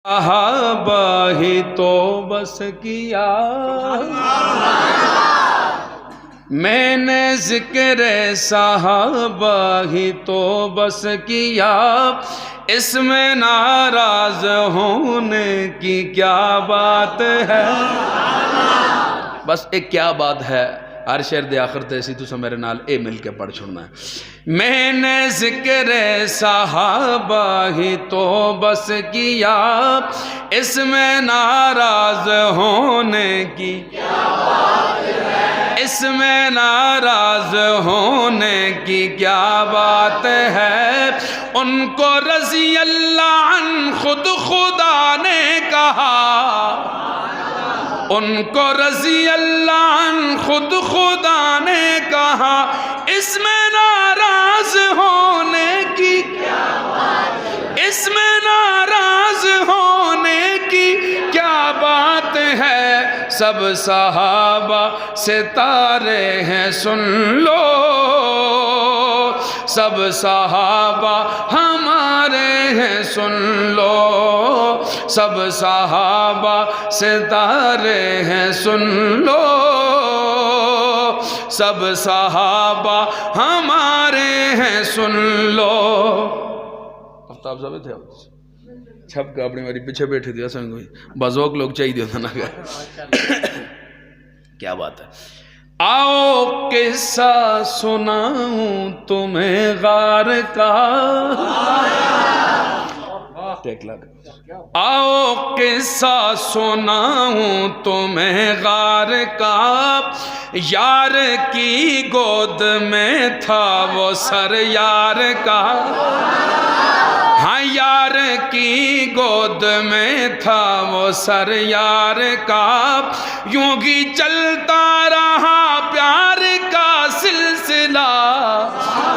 صحابہ ہی تو بس کیا میں نے ذکر صحابہ ہی تو بس کیا، اس میں ناراض ہونے کی کیا بات ہے۔ بس ایک کیا بات ہے، ہر شعر دے آخر تے اسی تُسا میرے نال اے مل کے پڑھ چھوڑنا ہے۔ میں نے ذکر صحابہ ہی تو بس کیا، اس میں ناراض ہونے کی کیا بات ہے، اس میں ناراض ہونے کی کیا بات ہے۔ ان کو رضی اللہ عنہ خود خدا نے کہا، ان کو رضی اللہ عنہ خود خدا نے کہا، اس میں ناراض ہونے کی کیا بات ہے، اس میں ناراض ہونے کی کیا بات ہے۔ سب صحابہ ستارے ہیں سن لو، سب صحابہ ہمارے ہیں سن لو، سب صحابہ ستارے ہیں سن لو، سب صحابہ ہمارے ہیں سن لو۔ افتاب صاحب تھے چھپ کا اپنی میری پیچھے بیٹھے دیا سنگ ہوئی بازوک لوگ چاہیے دیا تھا نا کیا بات ہے۔ آؤ قصہ سناؤں تمہیں غار کا، آؤ قصہ سناؤں تمہیں غار کا، یار کی گود میں تھا وہ سر یار کا، ہاں یار کی گود میں تھا وہ سر یار کا، یوں ہی چلتا رہا پیار کا سلسلہ،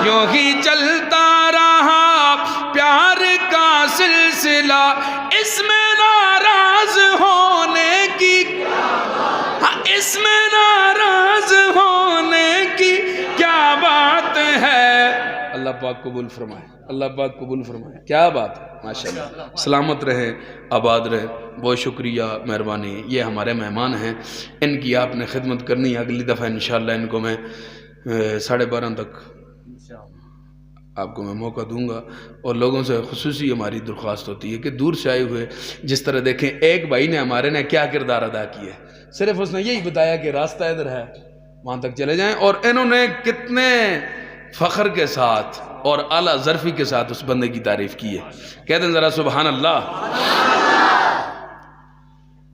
یوں ہی چلتا رہا پیار کا سلسلہ، اس میں ناراض ہونے کی، ہاں اس میں ناراض ہونے کی کیا بات ہے۔ اللہ پاک قبول فرمائے، اللہ پاک قبول فرمائے، کیا بات ہے، ماشاءاللہ۔ سلامت رہے، آباد رہے، بہت شکریہ، مہربانی۔ یہ ہمارے مہمان ہیں، ان کی آپ نے خدمت کرنی ہے۔ اگلی دفعہ انشاءاللہ ان کو میں 12:30 تک آپ کو میں موقع دوں گا، اور لوگوں سے خصوصی ہماری درخواست ہوتی ہے کہ دور سے آئے ہوئے، جس طرح دیکھیں ایک بھائی نے ہمارے نے کیا کردار ادا کیا ہے، صرف اس نے یہی بتایا کہ راستہ ادھر ہے، وہاں تک چلے جائیں، اور انہوں نے کتنے فخر کے ساتھ اور اعلیٰ ظرفی کے ساتھ اس بندے کی تعریف کی ہے۔ کہتے ہیں ذرا سبحان اللہ۔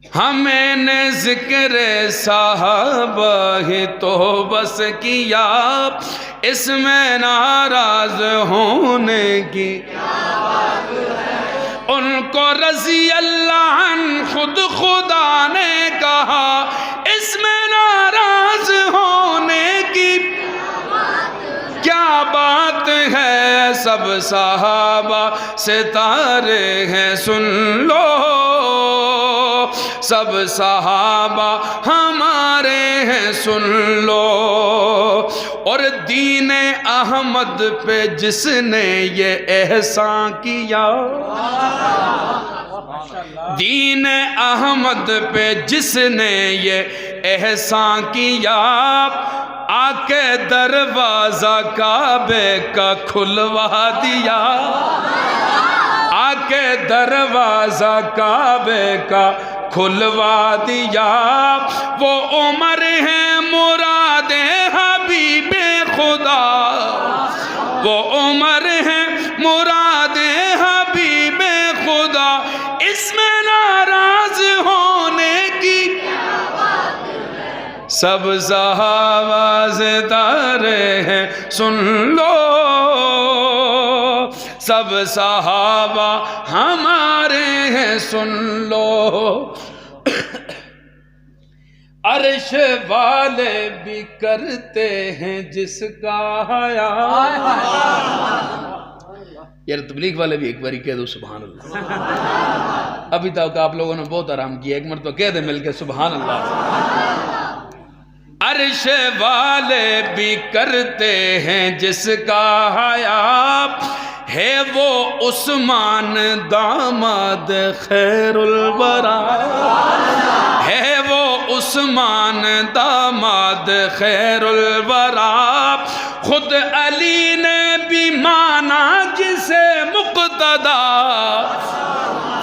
ہمیں نے ذکر صحابہ ہی تو بس کیا، اس میں ناراض ہونے کی کیا بات ہے، ان کو رضی اللہ عنہ خود خدا نے کہا، اس میں ناراض ہونے کی کیا بات ہے۔ سب صحابہ ستارے ہیں سن لو، سب صحابہ ہمارے ہیں سن لو، اور دین احمد پہ جس نے یہ احسان کیا، دین احمد پہ جس نے یہ احسان کیا، آ کے دروازہ کعبے کا کھلوا دیا، آ کے دروازہ کعبے کا کھلوا دیا، وہ عمر ہیں مراد حبیب خدا، وہ عمر ہیں مراد حبیب خدا، اس میں ناراض ہونے کی سب صحابہ ستارے ہیں سن لو، سب صحابہ ہمارے ہیں سن لو۔ عرش والے بھی کرتے ہیں جس کا حیا، یار تبلیغ والے بھی ایک باری کہہ دو سبحان اللہ۔ ابھی تک آپ لوگوں نے بہت آرام کیا، ایک مرتبہ کہہ دیں مل کے سبحان اللہ۔ عرش والے بھی کرتے ہیں جس کا حیا، ہے وہ عثمان داماد خیر الورا، ہے وہ عثمان داماد خیر الورا، خود علی نے بھی مانا جسے مقتدا،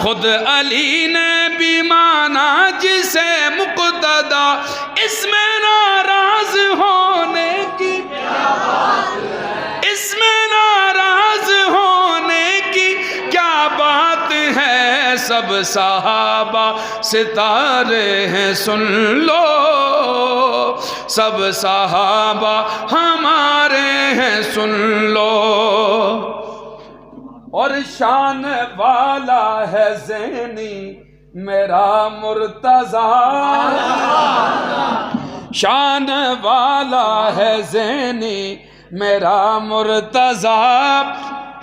خود علی نے بھی مانا جسے مقتدا، اس میں ناراض ہونے کی کیا بات ہے، اس میں ناراض ہونے کی کیا بات ہے، سب صحابہ ستارے ہیں سن لو، سب صحابہ ہمارے ہیں سن لو، اور شان والا ہے زینی میرا مرتضیٰ، شان والا ہے زینی میرا مرتضیٰ،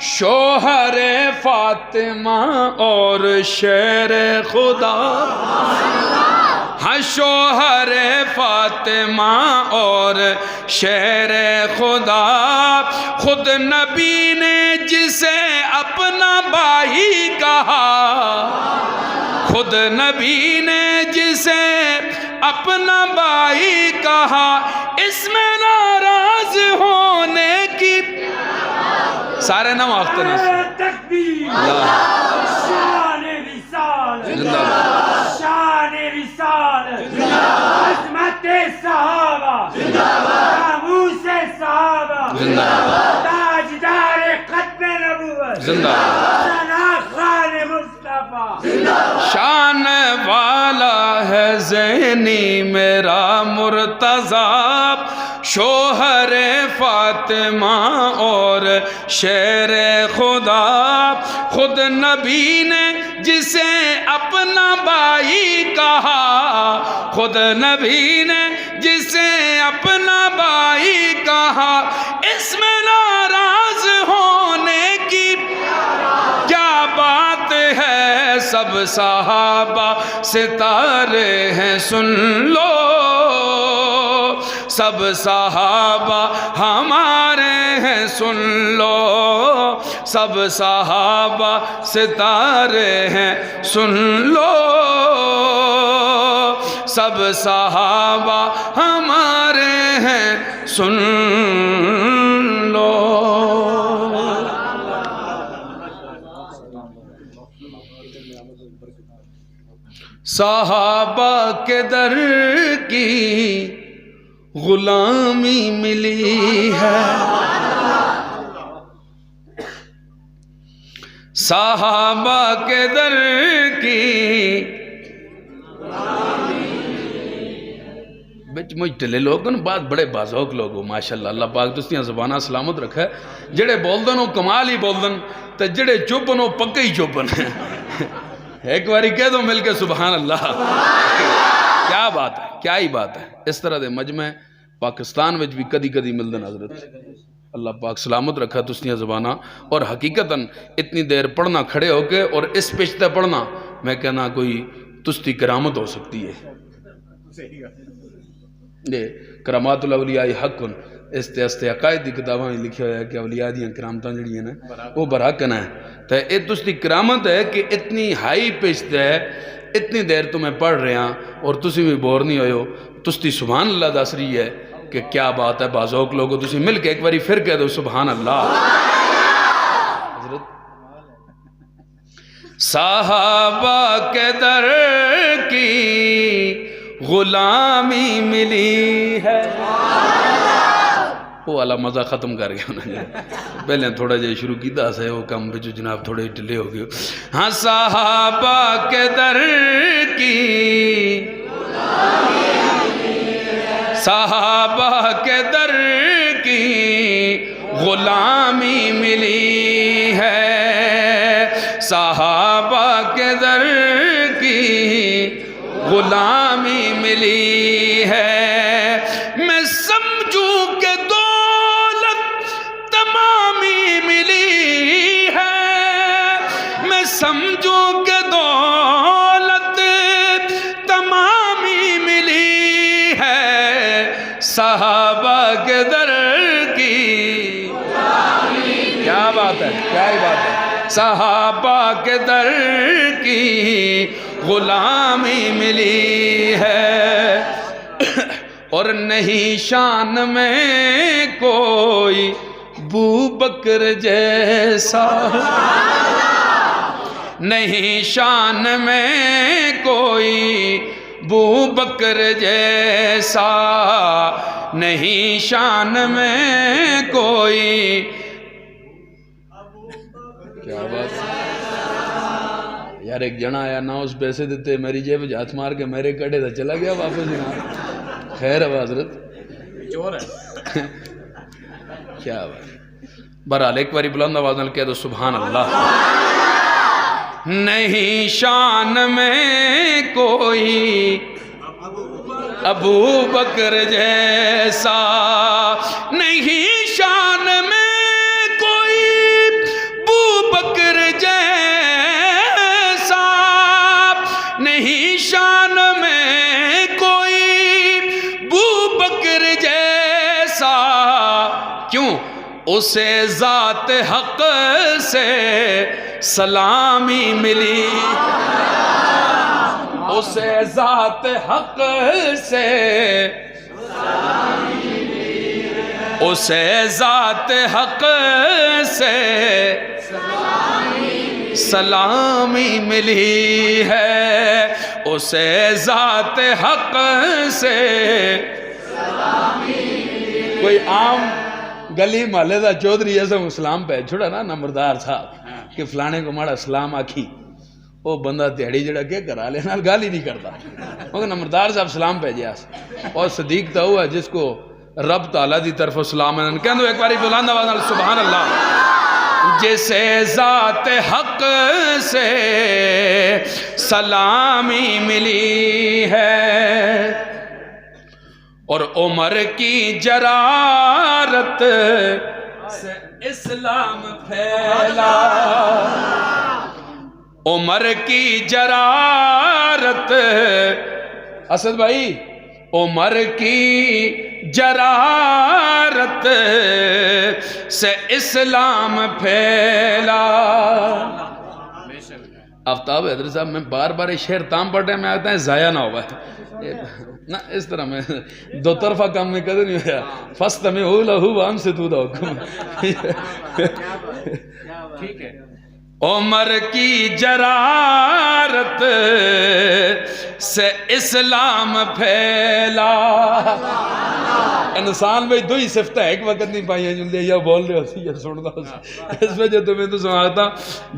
شوہر فاطمہ اور شیر خدا، ہاں شوہر فاطمہ اور شیر خدا، خود نبی نے جسے اپنا بھائی کہا، خود نبی نے جسے اپنا بھائی کہا، اس میں ناراض ہونے کی سارے نام آختے ہیں تکبیر، شان رسالت، شان رسالت، عظمت صحابہ، ناموس صحابہ، تاجدار ختم نبوت، ثنا خان مصطفیٰ، شان والا ہے زینی میرا مرتضیٰ، شوہر فاطمہ اور شیر خدا، خود نبی نے جسے اپنا بھائی کہا، خود نبی نے جسے اپنا بھائی کہا، اس میں ناراض ہونے کی کیا بات ہے، سب صحابہ ستارے ہیں سن لو، سب صحابہ ہمارے ہیں سن لو، سب صحابہ ستارے ہیں سن لو، سب صحابہ ہمارے ہیں سن لو۔ صحابہ کے در کی غلامی ملی ہے، صحابہ کے در کی بچ مجھ ٹلے لوگن بعد بڑے بازوک لوگوں ماشاءاللہ، اللہ پاک دستیاں زبانہ سلامت رکھا ہے، جڑے بولدن ہو کمال ہی بولدن تے جڑے چوپن ہو پکے ہی چوپن ایک باری کہہ دو مل کے سبحان اللہ، کیا بات ہے، کیا ہی بات ہے۔ اس طرح دے مجمع پاکستان وچ بھی کدی کدی ملدن حضرت، اللہ پاک سلامت رکھا تسنیاں زبانہ، اور حقیقتاً اتنی دیر پڑھنا کھڑے ہو کے اور اس پشتے پڑھنا میں کہنا کوئی تستی کرامت ہو سکتی ہے، یہ کرامات الاولیاء حق اس عقائد کی کتاباں لکھا ہوا ہے کہ اولیاء دیاں کرامتاں جڑی ہیں وہ برحق ہے، تو یہ تستی کرامت ہے کہ اتنی ہائی پشت ہے، اتنی دیر تو میں پڑھ رہے ہیں اور تسی بھی بور نہیں ہوئے ہو، تستی سبحان اللہ دس رہی ہے کہ کیا بات ہے، بازوک لوگوں تسی مل کے ایک باری پھر کہہ دو سبحان اللہ۔ صحابہ کے در کی غلامی ملی ہے، وہ والا مزہ ختم کر گیا انہوں نے، پہلے تھوڑا جائے شروع کی دا سے وہ کم بچو جناب تھوڑے ڈلے ہو گئے، ہاں صحابہ کے در کی صحابہ کے در کی غلامی ملی ہے، صحابہ کے در کی غلامی ملی ہے، میں سمجھوں کہ دولت تمامی ملی ہے، میں سمجھوں کہ دولت تمامی ملی ہے، صحابہ کے در کی کیا بات ہے، کیا ہی بات ہے. صحابہ کے در کی غلامی ملی ہے اور نہیں شان میں کوئی ابو بکر جیسا, نہیں شان میں کوئی ابو بکر جیسا, نہیں شان میں کوئی. کیا بات یار, ایک جنا آیا نہ اس پیسے دیتے, میری جیب ہاتھ مار کے میرے کڑے تھا, چلا گیا واپس ہی. خیر ہے حضرت, چور ہے. کیا بات. بہرحال ایک باری بلند آواز نال کہہ دو سبحان اللہ. نہیں شان میں کوئی ابو بکر جیسا, نہیں شان میں کوئی ابو بکر جیسا, نہیں شان میں کوئی ابو بکر جیسا. کیوں؟ اسے ذات حق سے سلامی ملی, اسے ذات حق سے, اسے ذات حق سے سلامی ملی ہے, اسے ذات حق سے. کوئی عام گلی محلے دا چودھری ایسا اسلام پہ چھوڑا نا نمبردار صاحب کہ فلانے کو ماڑا اسلام آکھی, وہ بندہ تیڑی جڑا کے کرا لینا گالی نہیں کرتا, مگر نمبردار صاحب سلام پہ جیاس. اور صدیق تا ہوا جس کو رب تعالیٰ دی طرف سلام ہے. کہہ دو ایک باری بلند آواز نال سبحان اللہ. جسے ذات حق سے سلامی ملی ہے اور عمر کی جرارت سے اسلام پھیلا, عمر کی جرارت, اسد بھائی, عمر کی جرارت سے اسلام پھیلا. آفتاب حیدر صاحب میں بار بار یہ شعر تام پڑھ رہے ہیں, میں آتا ہے ضائع نہ ہوا ہے نا, اس طرح میں دو طرفہ کام میں قدر نہیں ہوا. فَاسْتَمِعُوا لَهُ وَأَنصِتُوا لَهُ. ٹھیک ہے. عمر کی جرارت سے اسلام پھیلا. انسان بھائی دو ہی صفتہ ہے, ایک وقت نہیں پائی ہیں جن لے یا بول رہے ہوتی یا سن رہا ہوتی. اس وجہ تو میں تو سمجھتا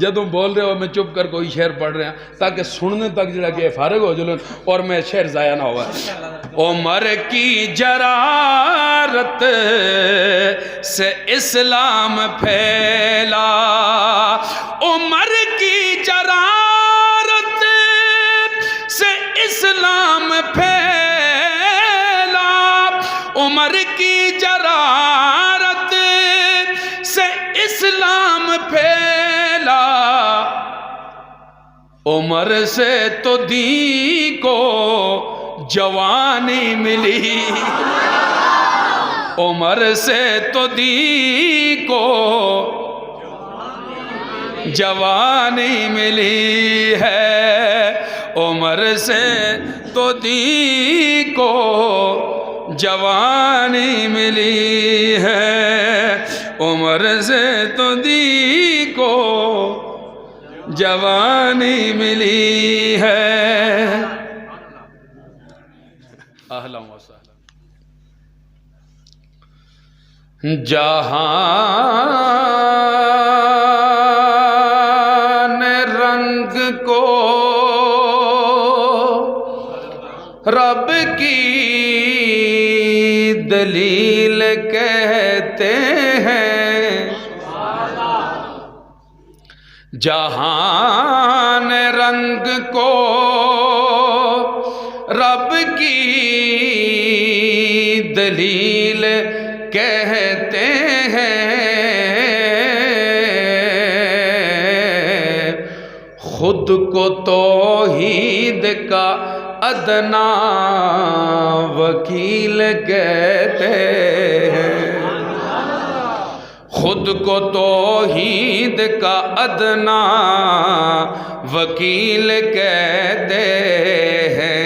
جب تم بول رہے ہو میں چپ کر کوئی شعر پڑھ رہے ہیں تاکہ سننے تک جڑا کہ فارغ ہو جلن اور میں شعر ضائع نہ ہوا. عمر کی جرارت سے اسلام پھیلا, عمر کی جرارت سے اسلام پھیلا, عمر کی جرارت سے اسلام پھیلا. عمر سے تو دین کو جوانی ملی, عمر سے تو دین کو جوانی ملی ہے, عمر سے تو دین کو جوانی ملی ہے, عمر سے تو دین کو جوانی ملی ہے. اہلا و سہلا. جہان رنگ کو رب کی دلیل کہتے ہیں, جہان رنگ کو رب کی دلیل کہتے ہیں, خود کو توحید کا ادنا وکیل کہتے ہیں, خود کو توحید کا ادنا وکیل کہتے ہیں،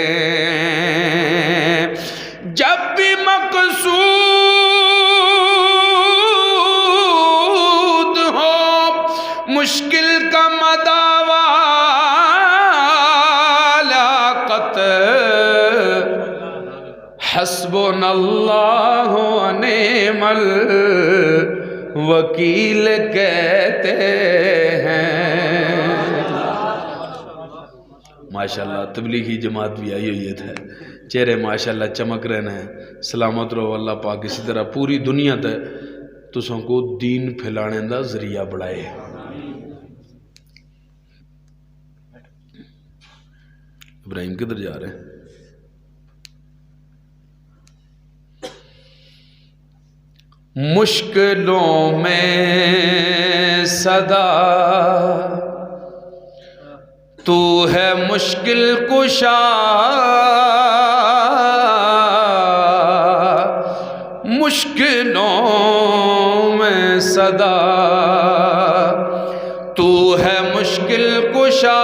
جب بھی مقصود ہو مشکل کا مداوا لاقت، حسبنا اللہ و نعم الوکیل کہتے ہیں۔ ماشاءاللہ تبلیغی جماعت بھی آئی ہوئی ہے، چہرے ماشاءاللہ چمک رہے ہیں، سلامت رہو، اللہ پاک اسی طرح پوری دنیا تے تسوں کو دین پھیلانے دا ذریعہ بڑھائے۔ ابراہیم کدھر جا رہے ہیں؟ مشکلوں میں صدا تو ہے مشکل کشا، مشکلوں میں صدا تو ہے مشکل کشا،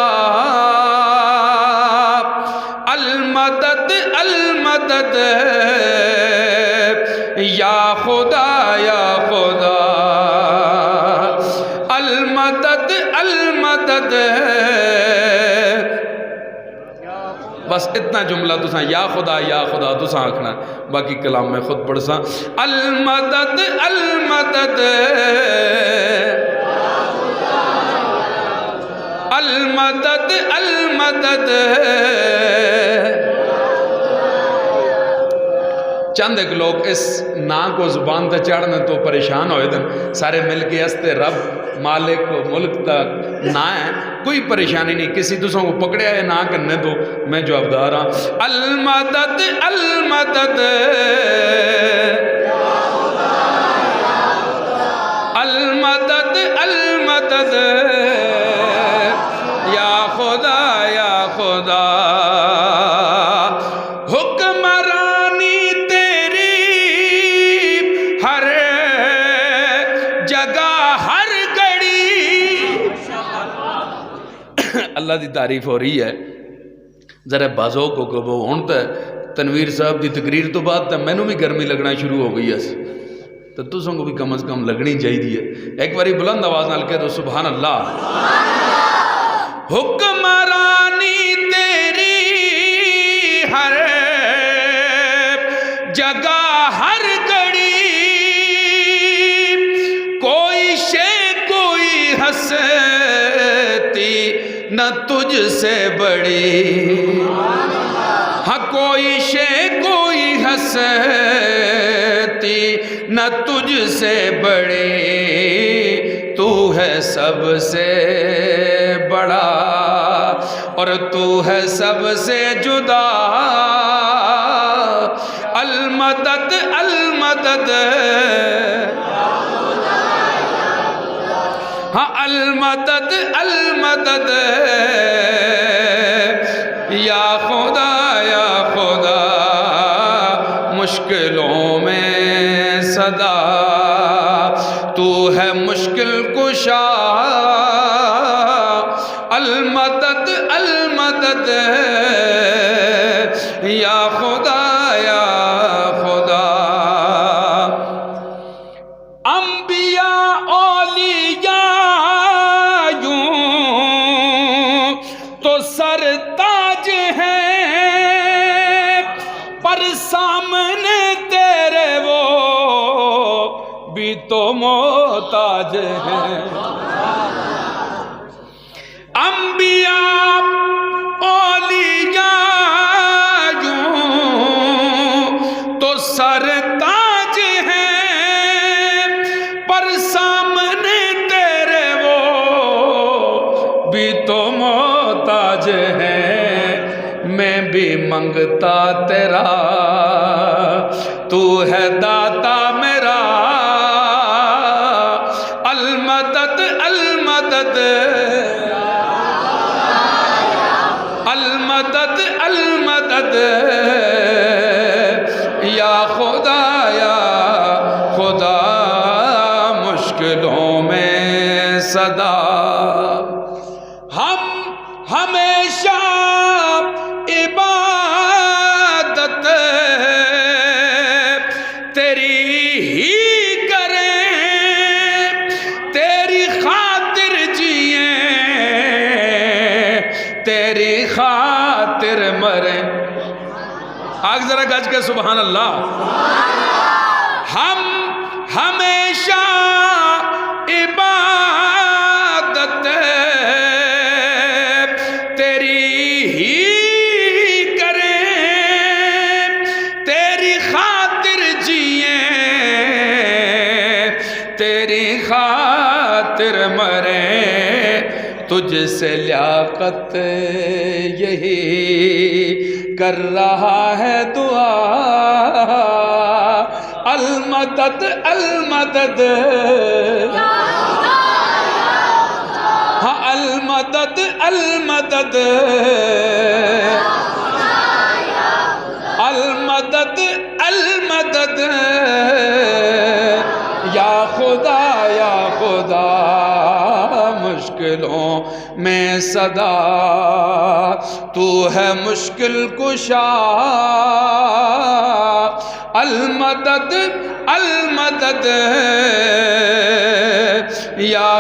المدد المدد یا خدا یا خدا، المدد المدد۔ بس اتنا جملہ تساں یا خدا تساں آکھنا، باقی کلام میں خود پڑھ ساں۔ المدد المدد المدد المدد۔ چند ایک لوگ اس نا کو زبان تے چڑھنے تو پریشان ہوئے دن، سارے مل کے استے رب مالک و ملک تک نا ہے، کوئی پریشانی نہیں، کسی دوسروں کو پکڑے آئے نا کرنے دو، میں جوابدار ہاں۔ المدد المدد المدد المدد یا خدا یا خدا، حکمرانی تیری ہر جگہ ہر گھڑی۔ اللہ دی تعریف ہو رہی ہے، ذرا بازو کو کبو ہون تے تنویر صاحب دی تقریر تو بعد تے مینوں بھی گرمی لگنا شروع ہو گئی ہے، تو تسوں کو بھی کم از کم لگنی چاہیے۔ ایک باری بلند آواز نال کہہ دو سبحان اللہ۔ حکمرانی تیری ہر جگہ ہر گھڑی، کوئی شے کوئی ہستی نہ تجھ سے بڑی، ہاں کوئی شے کوئی ہستی نہ تجھ سے بڑی، تو ہے سب سے بڑا اور تو ہے سب سے جدا۔ المدد المدد ہاں المدد المدد یا خدا یا خدا، مشکلوں میں صدا تو ہے مشکل کشا، المدد المدد یا خدا یا خدا۔ انبیاء اولیاء یوں تو سرتاج ہیں، پر سامنے تیرے وہ بھی تو محتاج ہیں۔ انبیاء اولیاء یوں تو سرتاج ہیں، پر سامنے تیرے وہ بھی تو محتاج ہیں۔ میں بھی منگتا تیرا، تو ہے داتا میرا، المدد المدد المدد المدد یا خدا یا خدا، مشکل تیری خاطر مرے. آگ ذرا گج کے سبحان اللہ. ہم ہمیشہ عبادت تیری ہی کریں, تیری خاطر جئیں, تیری خاطر مریں, تجھ سے لیاقت یہی کر رہا ہے دعا. المدد المدد, ہاں المدد المدد, المدد المدد, یا خدا یا خدا, مشکلوں میں صدا تو ہے مشکل کشا. المدد المدد, یا